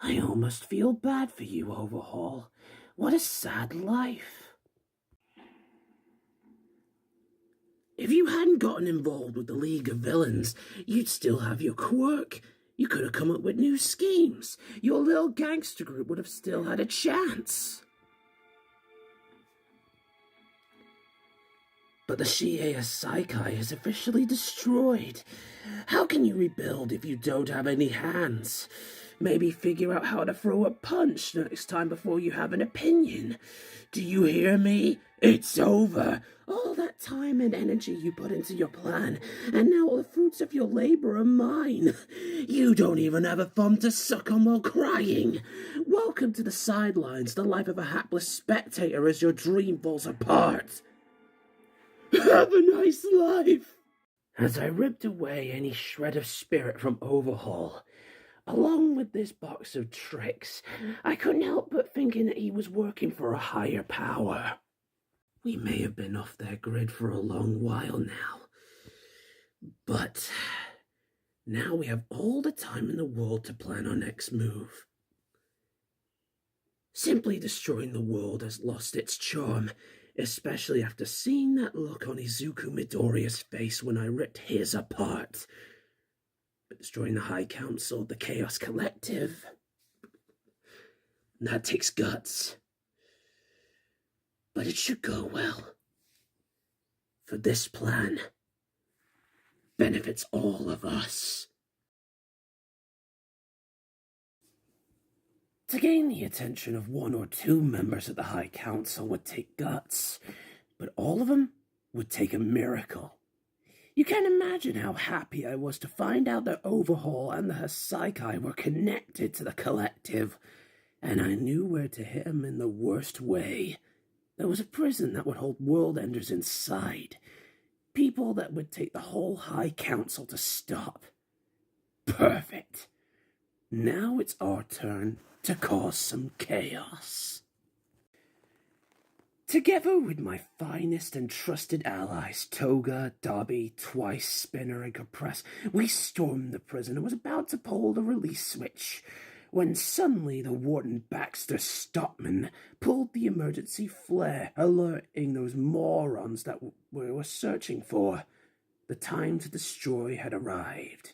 I almost feel bad for you, Overhaul. What a sad life. If you hadn't gotten involved with the League of Villains, you'd still have your quirk. You could have come up with new schemes. Your little gangster group would have still had a chance. But the Shueisha Saikai is officially destroyed. How can you rebuild if you don't have any hands? Maybe figure out how to throw a punch next time before you have an opinion. Do you hear me? It's over. All that time and energy you put into your plan, and now all the fruits of your labor are mine. You don't even have a thumb to suck on while crying. Welcome to the sidelines, the life of a hapless spectator as your dream falls apart. Have a nice life. As I ripped away any shred of spirit from Overhaul, along with this box of tricks, I couldn't help but thinking that he was working for a higher power. We may have been off their grid for a long while now, but now we have all the time in the world to plan our next move. Simply destroying the world has lost its charm, especially after seeing that look on Izuku Midoriya's face when I ripped his apart. But destroying the High Council, the Chaos Collective, that takes guts. But it should go well. For this plan benefits all of us. To gain the attention of one or two members of the High Council would take guts, but all of them would take a miracle. You can't imagine how happy I was to find out that Overhaul and the Hasaikai were connected to the collective, and I knew where to hit him in the worst way. There was a prison that would hold world enders inside, people that would take the whole High Council to stop. Perfect. Now it's our turn to cause some chaos. Together with my finest and trusted allies, Toga, Dobby, Twice, Spinner, and Compress, we stormed the prison and was about to pull the release switch, when suddenly the warden Baxter Stopman pulled the emergency flare, alerting those morons that we were searching for. The time to destroy had arrived.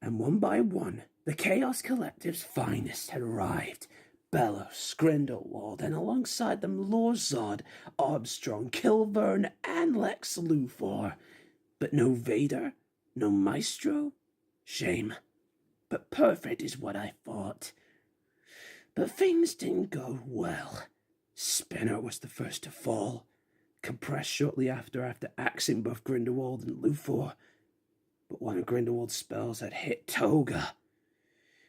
And one by one, the Chaos Collective's finest had arrived. Bellows, Grindelwald, and alongside them Lorzod, Armstrong, Kilvern, and Lex Luthor. But no Vader, no Maestro? Shame. But perfect is what I thought. But things didn't go well. Spinner was the first to fall, compressed shortly after axing both Grindelwald and Luthor. But one of Grindelwald's spells had hit Toga,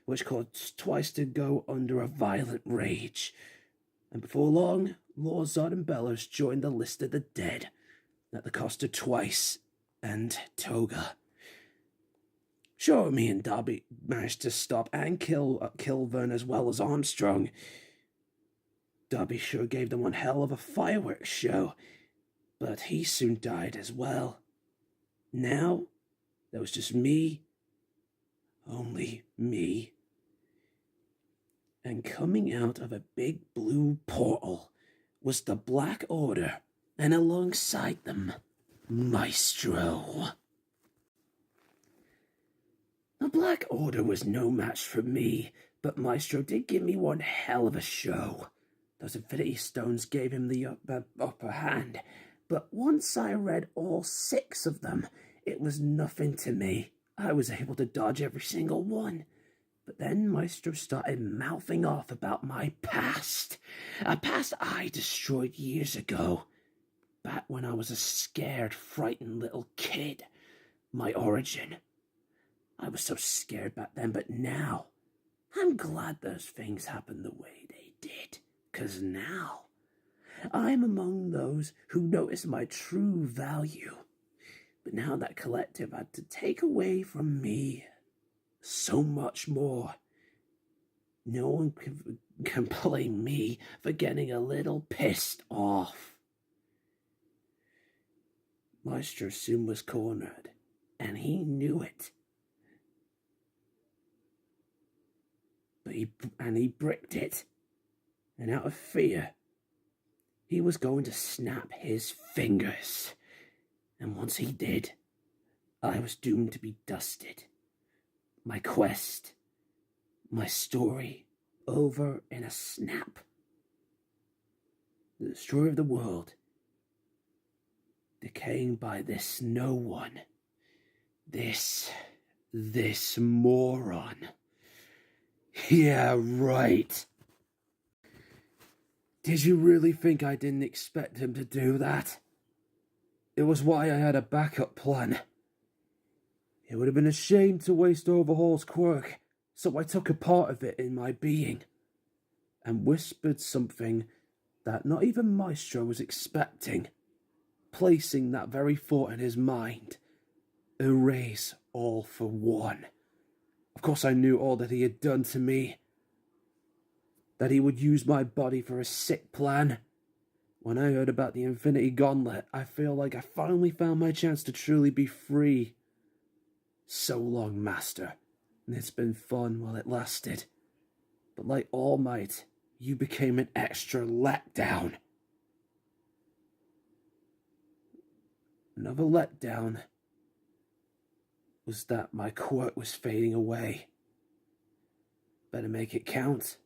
which caused Twice to go under a violent rage. And before long, Lorzod and Bellows joined the list of the dead, at the cost of Twice and Toga. Sure, me and Dobby managed to stop and kill Kilvern as well as Armstrong. Dobby sure gave them one hell of a fireworks show, but he soon died as well. Now, there was just me, only me. And coming out of a big blue portal was the Black Order, and alongside them, Maestro. The Black Order was no match for me, but Maestro did give me one hell of a show. Those Infinity Stones gave him the upper hand, but once I read all 6 of them, it was nothing to me. I was able to dodge every single one. But then Maestro started mouthing off about my past. A past I destroyed years ago. Back when I was a scared, frightened little kid. My origin. I was so scared back then, but now, I'm glad those things happened the way they did. 'Cause now, I'm among those who notice my true value. But now that collective had to take away from me so much more. No one can blame me for getting a little pissed off. Maestro soon was cornered, and he knew it. but he bricked it. And out of fear, he was going to snap his fingers. And once he did, I was doomed to be dusted. My quest, my story, over in a snap. The destroyer of the world, decaying by this no one. This moron. Yeah, right. Did you really think I didn't expect him to do that? It was why I had a backup plan. It would have been a shame to waste Overhaul's quirk, so I took a part of it in my being, and whispered something that not even Maestro was expecting, placing that very thought in his mind. Erase all for one. Of course I knew all that he had done to me, that he would use my body for a sick plan. When I heard about the Infinity Gauntlet, I feel like I finally found my chance to truly be free. So long, Master, and it's been fun while it lasted. But like All Might, you became an extra letdown. Another letdown was that my quirk was fading away. Better make it count.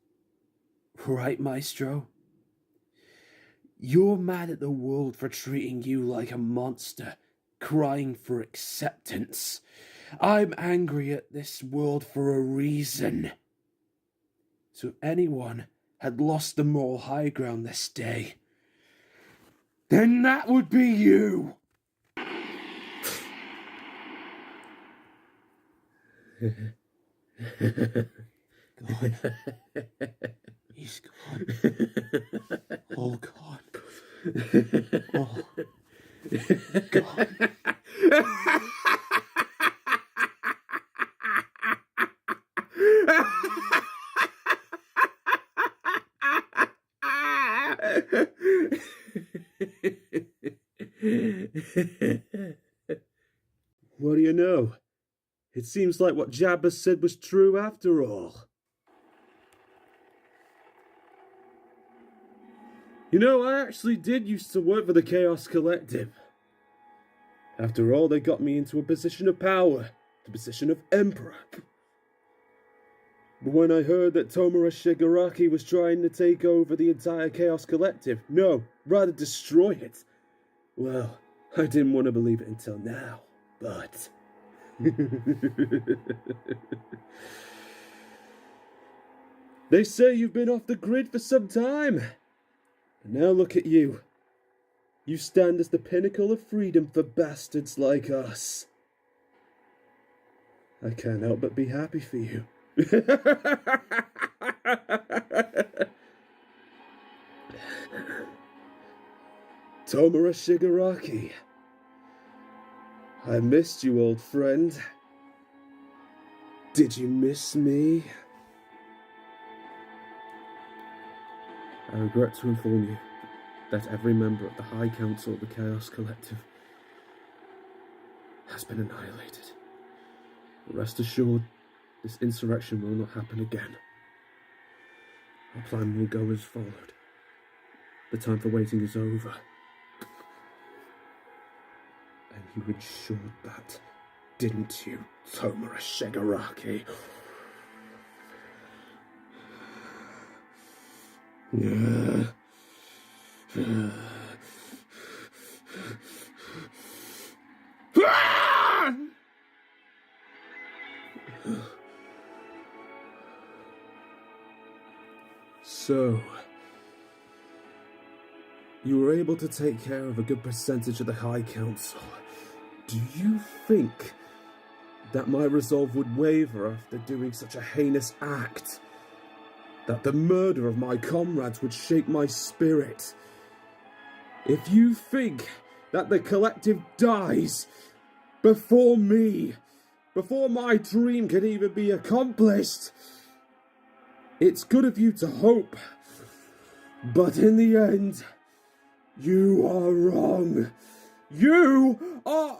Right, Maestro? You're mad at the world for treating you like a monster, crying for acceptance. I'm angry at this world for a reason. So if anyone had lost the moral high ground this day, then that would be you. Gone. He's gone. All gone. Oh. Gone. What do you know? It seems like what Jabba said was true after all. You know, I actually did used to work for the Chaos Collective. After all, they got me into a position of power, the position of Emperor. But when I heard that Tomura Shigaraki was trying to take over the entire Chaos Collective, no, rather destroy it, well, I didn't want to believe it until now, but... They say you've been off the grid for some time. And now look at you. You stand as the pinnacle of freedom for bastards like us. I can't help but be happy for you. Tomura Shigaraki. I missed you, old friend. Did you miss me? I regret to inform you that every member of the High Council of the Chaos Collective has been annihilated. Rest assured, this insurrection will not happen again. Our plan will go as followed. The time for waiting is over. And you ensured that, didn't you, Tomura Shigaraki? So, you were able to take care of a good percentage of the High Council. Do you think that my resolve would waver after doing such a heinous act? That the murder of my comrades would shake my spirit? If you think that the collective dies before me, before my dream can even be accomplished, it's good of you to hope. But in the end, you are wrong. You are